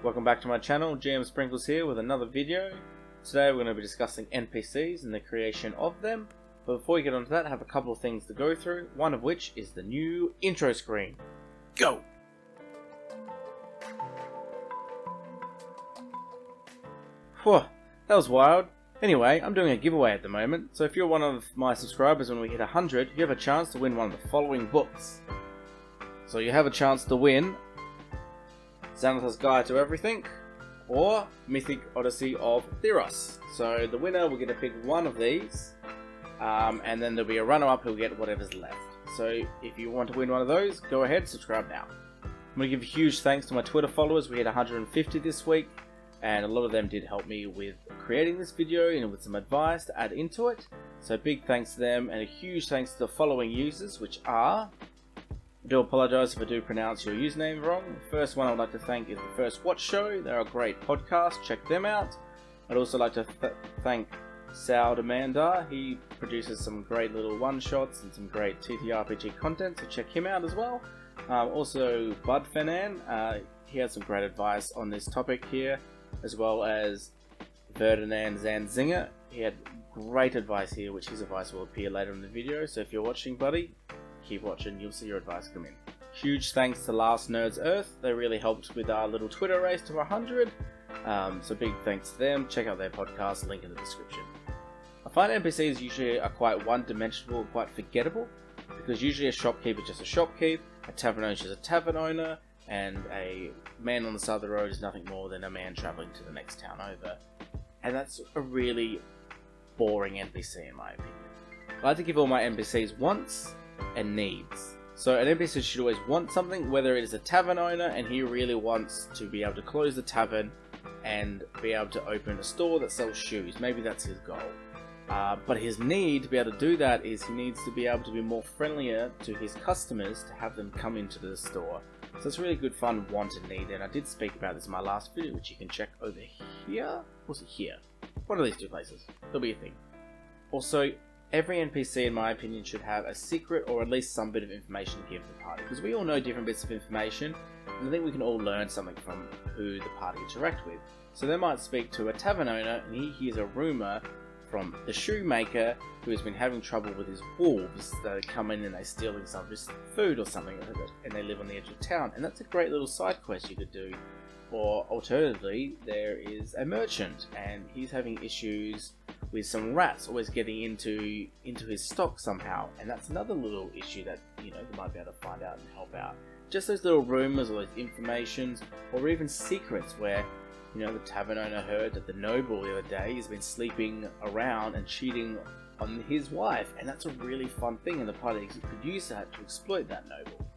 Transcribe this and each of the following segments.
Welcome back to my channel, GM Sprinkles here with another video. Today we're going to be discussing NPCs and the creation of them. But before we get onto that, I have a couple of things to go through, one of which is the new intro screen. Go! Whew, that was wild. Anyway, I'm doing a giveaway at the moment, so if you're one of my subscribers when we hit 100, you have a chance to win one of the following books. So you have a chance to win Xanathar's Guide to Everything, or Mythic Odyssey of Theros. So the winner will get to pick one of these, and then there'll be a runner-up who'll get whatever's left. So if you want to win one of those, go ahead, subscribe now. I'm going to give huge thanks to my Twitter followers. We hit 150 this week, and a lot of them did help me with creating this video and with some advice to add into it. So big thanks to them, and a huge thanks to the following users, which are... I do apologise if I do pronounce your username wrong. The first one I'd like to thank is the First Watch Show. They're a great podcast, check them out. I'd also like to thank Sal Demandar. He produces some great little one-shots and some great TTRPG content, so check him out as well. Also Bud Fenan, he has some great advice on this topic here, as well as Ferdinand Zanzinger. He had great advice here, which his advice will appear later in the video, so if you're watching, buddy, keep watching, you'll see your advice come in. Huge thanks to Last Nerds Earth, they really helped with our little Twitter race to 100, so big thanks to them. Check out their podcast, link in the description. I find NPCs usually are quite one-dimensional, quite forgettable, because usually a shopkeep is just a shopkeep, a tavern owner is just a tavern owner, and a man on the side of the road is nothing more than a man travelling to the next town over. And that's a really boring NPC in my opinion. I like to give all my NPCs wants and needs. So an NPC should always want something, whether it is a tavern owner and he really wants to be able to close the tavern and be able to open a store that sells shoes. Maybe that's his goal. But his need to be able to do that is he needs to be able to be more friendlier to his customers to have them come into the store. So it's a really good fun want and need, and I did speak about this in my last video, which you can check over here. Was it here? One of these two places. There'll be a thing. Also, every NPC, in my opinion, should have a secret or at least some bit of information to give the party, because we all know different bits of information, and I think we can all learn something from who the party interact with. So they might speak to a tavern owner, and he hears a rumour from the shoemaker who has been having trouble with his wolves that come in and they're stealing some of his food or something, and they live on the edge of town. And that's a great little side quest you could do. Or alternatively, there is a merchant and he's having issues with some rats always getting into his stock somehow, and that's another little issue that, you know, they might be able to find out and help out. Just those little rumours or those informations, or even secrets where, you know, the tavern owner heard that the noble the other day has been sleeping around and cheating on his wife, and that's a really fun thing, and the party could use that to exploit that noble.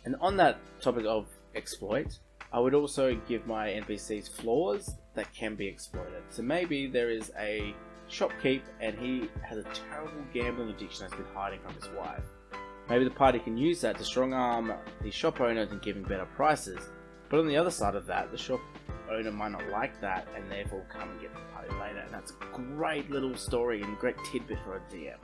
And on that topic of exploit, I would also give my NPCs flaws that can be exploited. So maybe there is a shopkeep and he has a terrible gambling addiction that's been hiding from his wife. Maybe the party can use that to strong arm the shop owner into giving better prices. But on the other side of that, the shop owner might not like that and therefore come and get the party later. And that's a great little story and great tidbit for a DM.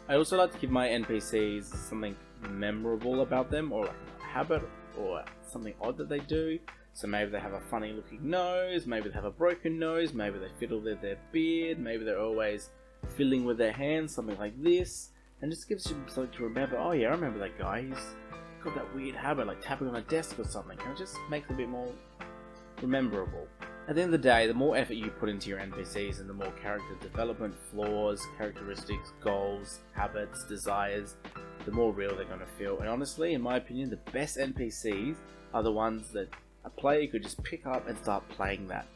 I also like to give my NPCs something memorable about them, or like a habit or something odd that they do. So maybe they have a funny looking nose, maybe they have a broken nose, maybe they fiddle with their beard, maybe they're always fiddling with their hands, something like this. And just gives you something to remember. Oh yeah, I remember that guy, he's got that weird habit like tapping on a desk or something. And it just makes it a bit more rememberable. At the end of the day, the more effort you put into your NPCs and the more character development, flaws, characteristics, goals, habits, desires, the more real they're going to feel. And honestly, in my opinion, the best NPCs are the ones that a player could just pick up and start playing that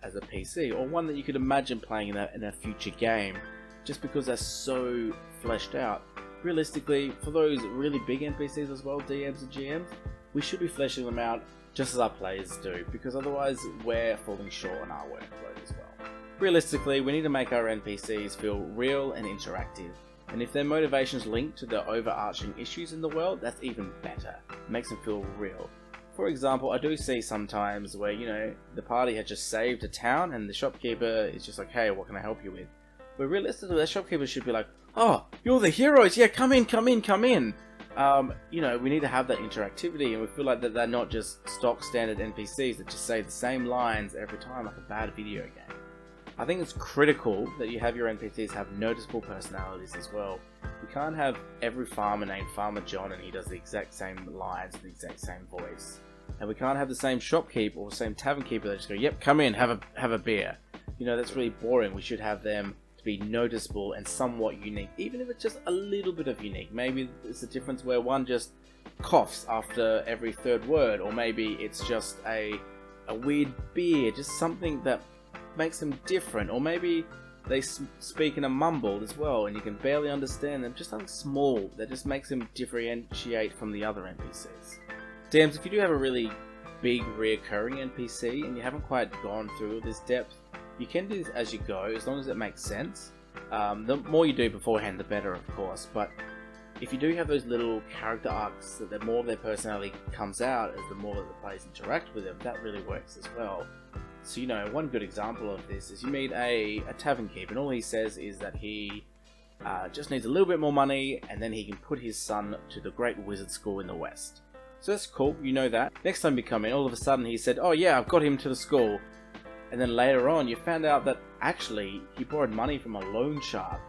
as a PC, or one that you could imagine playing in a future game, just because they're so fleshed out. Realistically, for those really big NPCs as well, DMs and GMs, we should be fleshing them out just as our players do, because otherwise we're falling short on our workload as well. Realistically, we need to make our NPCs feel real and interactive, and if their motivations link to the overarching issues in the world, that's even better. It makes them feel real. For example, I do see sometimes where, you know, the party had just saved a town and the shopkeeper is just like, hey, what can I help you with? But realistically, the shopkeeper should be like, oh, you're the heroes, yeah, come in, come in, come in. you know, we need to have that interactivity, and we feel like that they're not just stock standard NPCs that just say the same lines every time like a bad video game. I think it's critical that you have your NPCs have noticeable personalities as well. You can't have every farmer named Farmer John and he does the exact same lines, the exact same voice. And we can't have the same shopkeep or the same tavern keeper that just go, yep, come in, have a beer. You know, that's really boring. We should have them to be noticeable and somewhat unique, even if it's just a little bit of unique. Maybe it's a difference where one just coughs after every third word, or maybe it's just a weird beer, just something that makes them different, or maybe they speak in a mumble as well and you can barely understand them. Just something small that just makes them differentiate from the other NPCs. Dams, if you do have a really big reoccurring NPC and you haven't quite gone through this depth, you can do this as you go, as long as it makes sense. The more you do beforehand, the better, of course, but if you do have those little character arcs that the more of their personality comes out as the more that the players interact with them, that really works as well. So, you know, one good example of this is you meet a tavern keep, and all he says is that he just needs a little bit more money, and then he can put his son to the great wizard school in the west. So that's cool, you know that. Next time you come in, all of a sudden he said, oh yeah, I've got him to the school. And then later on, you found out that actually he borrowed money from a loan shark.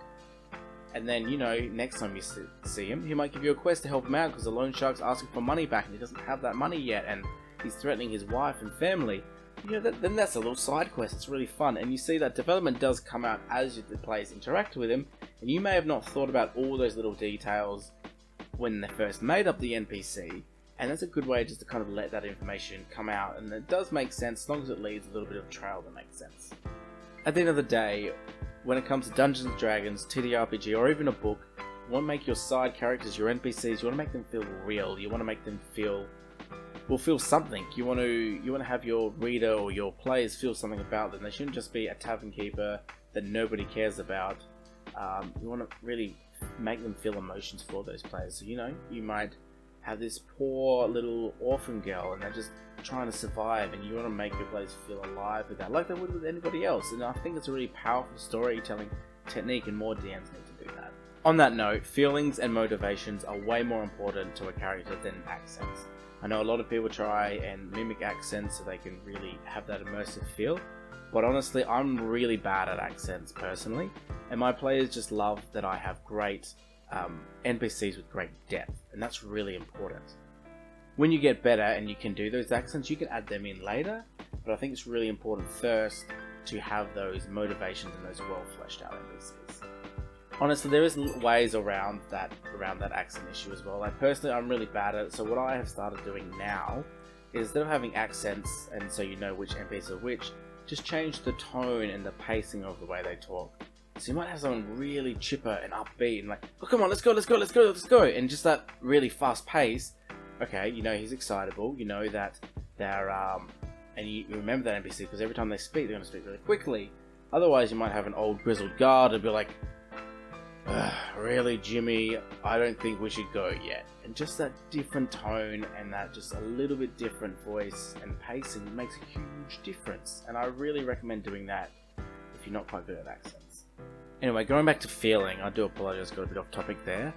And then, you know, next time you see him, he might give you a quest to help him out because the loan shark's asking for money back and he doesn't have that money yet, and he's threatening his wife and family. You know, then that's a little side quest. It's really fun, and you see that development does come out as the players interact with him, and you may have not thought about all those little details when they first made up the NPC, and that's a good way just to kind of let that information come out, and it does make sense as long as it leaves a little bit of trail that makes sense. At the end of the day, when it comes to Dungeons & Dragons, TTRPG, or even a book, you want to make your side characters, your NPCs, you want to make them feel real, you want to make them feel something. You want to have your reader or your players feel something about them. They shouldn't just be a tavern keeper that nobody cares about. You want to really make them feel emotions for those players. So, you know, you might have this poor little orphan girl and they're just trying to survive, and you want to make your players feel alive with that, like they would with anybody else. And I think it's a really powerful storytelling technique, and more DMs need to do that. On that note, feelings and motivations are way more important to a character than accents. I know a lot of people try and mimic accents so they can really have that immersive feel, but honestly, I'm really bad at accents personally, and my players just love that I have great NPCs with great depth, and that's really important. When you get better and you can do those accents, you can add them in later, but I think it's really important first to have those motivations and those well fleshed out NPCs. Honestly, there is ways around that accent issue as well. Like, personally, I'm really bad at it, so what I have started doing now is, instead of having accents and so you know which NPCs are which, just change the tone and the pacing of the way they talk. So you might have someone really chipper and upbeat and like, oh come on, let's go, and just that really fast pace. Okay, you know he's excitable, you know that they're and you remember that NPC because every time they speak, they're going to speak really quickly. Otherwise, you might have an old grizzled guard and be like, really, Jimmy, I don't think we should go yet. And just that different tone and that just a little bit different voice and pacing makes a huge difference. And I really recommend doing that if you're not quite good at accents. Anyway, going back to feeling, I do apologize, got a bit off topic there.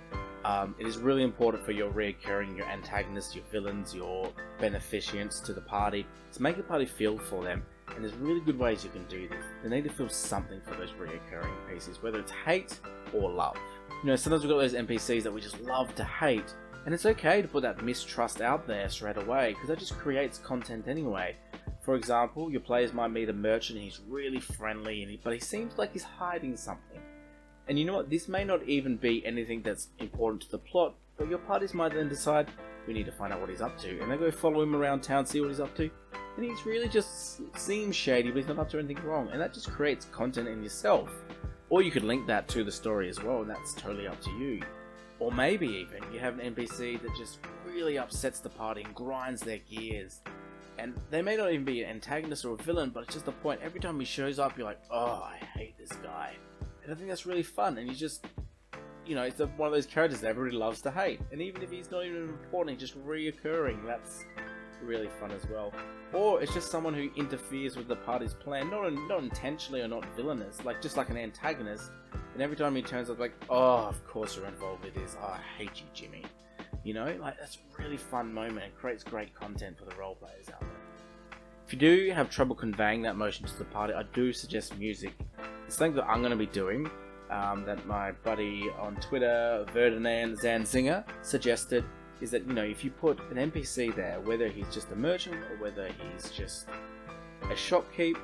It is really important for your reoccurring, your antagonists, your villains, your beneficients to the party, to make the party feel for them. And there's really good ways you can do this. They need to feel something for those reoccurring pieces, whether it's hate or love. You know, sometimes we've got those NPCs that we just love to hate, and it's okay to put that mistrust out there straight away, because that just creates content anyway. For example, your players might meet a merchant and he's really friendly, but he seems like he's hiding something. And you know what, this may not even be anything that's important to the plot, but your parties might then decide, we need to find out what he's up to, and they go follow him around town, see what he's up to, and he's really just seems shady, but he's not up to anything wrong, and that just creates content in yourself. Or you could link that to the story as well, and that's totally up to you. Or maybe even you have an NPC that just really upsets the party and grinds their gears, and they may not even be an antagonist or a villain, but it's just the point, every time he shows up, you're like, oh, I hate this guy. And I think that's really fun, and you just, you know, it's one of those characters that everybody loves to hate, and even if he's not even important, he's just reoccurring, that's really fun as well. Or it's just someone who interferes with the party's plan, not intentionally or not villainous, like just like an antagonist, and every time he turns up like, oh, of course you're involved with this, oh, I hate you, Jimmy. You know, like that's a really fun moment. It creates great content for the role players out there. If you do have trouble conveying that emotion to the party, I do suggest music. It's something that I'm going to be doing, that my buddy on Twitter, Ferdinand Zanzinger, suggested, is that, you know, if you put an NPC there, whether he's just a merchant or whether he's just a shopkeep,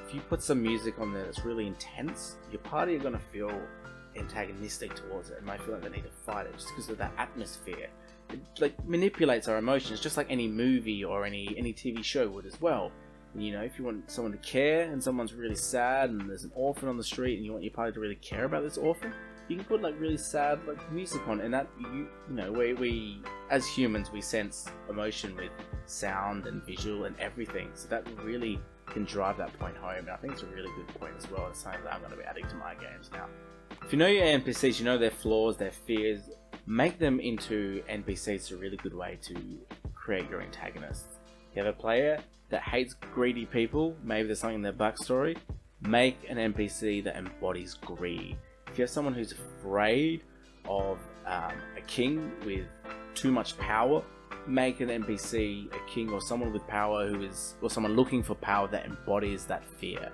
if you put some music on there that's really intense, your party are going to feel antagonistic towards it and might feel like they need to fight it just because of that atmosphere. It like manipulates our emotions, just like any movie or any TV show would as well. You know, if you want someone to care and someone's really sad and there's an orphan on the street and you want your party to really care about this orphan, you can put like really sad like music on, and that you know we as humans we sense emotion with sound and visual and everything, so that really can drive that point home. And I think it's a really good point as well. It's something that I'm going to be adding to my games now. If you know your NPCs, you know their flaws, their fears, make them into NPCs. Is a really good way to create your antagonists. If you have a player that hates greedy people, maybe there's something in their backstory, make an NPC that embodies greed. If you have someone who's afraid of a king with too much power, make an NPC a king or someone with power or someone looking for power that embodies that fear.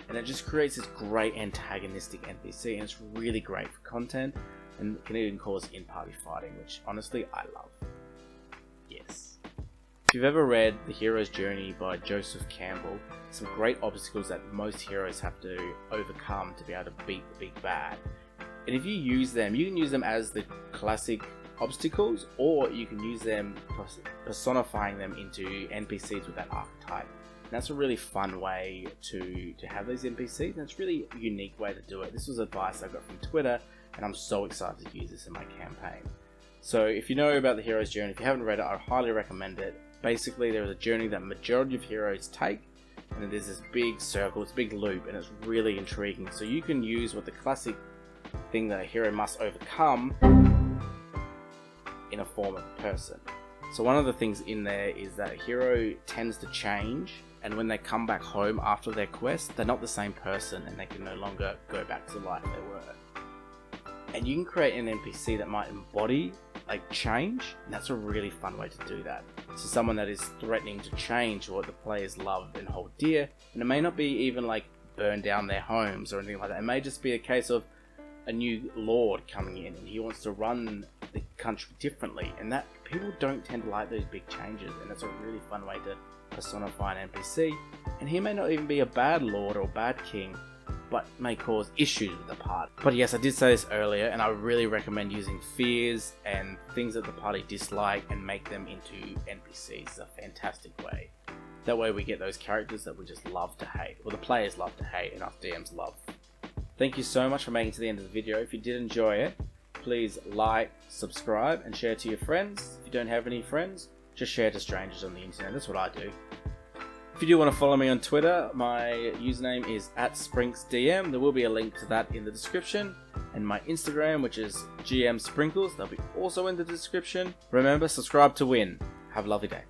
And it just creates this great antagonistic NPC, and it's really great for content and can even cause in-party fighting, which honestly I love. Yes. If you've ever read The Hero's Journey by Joseph Campbell, some great obstacles that most heroes have to overcome to be able to beat the big bad. And if you use them, you can use them as the classic obstacles, or you can use them personifying them into NPCs with that archetype. And that's a really fun way to have these NPCs, and it's really a unique way to do it. This was advice I got from Twitter, and I'm so excited to use this in my campaign. So if you know about The Hero's Journey, if you haven't read it, I highly recommend it. Basically, there is a journey that majority of heroes take, and there's this big circle, it's a big loop, and it's really intriguing. So you can use what the classic thing that a hero must overcome in a form of a person. So one of the things in there is that a hero tends to change, and when they come back home after their quest, they're not the same person and they can no longer go back to the life they were. And you can create an NPC that might embody like change, and that's a really fun way to do that. So someone that is threatening to change what the players love and hold dear, and it may not be even like burn down their homes or anything like that. It may just be a case of a new lord coming in and he wants to run the country differently, and that people don't tend to like those big changes, and it's a really fun way to personify an NPC. And he may not even be a bad lord or bad king, but may cause issues with the party. But yes, I did say this earlier, and I really recommend using fears and things that the party dislike and make them into NPCs. It's a fantastic way. That way we get those characters that we just love to hate, or the players love to hate and us DMs love. Thank you so much for making it to the end of the video. If you did enjoy it, please like, subscribe, and share to your friends. If you don't have any friends, just share to strangers on the internet. That's what I do. If you do want to follow me on Twitter, my username is @SprinksDM. There will be a link to that in the description. And my Instagram, which is GMSprinkles, that'll be also in the description. Remember, subscribe to win. Have a lovely day.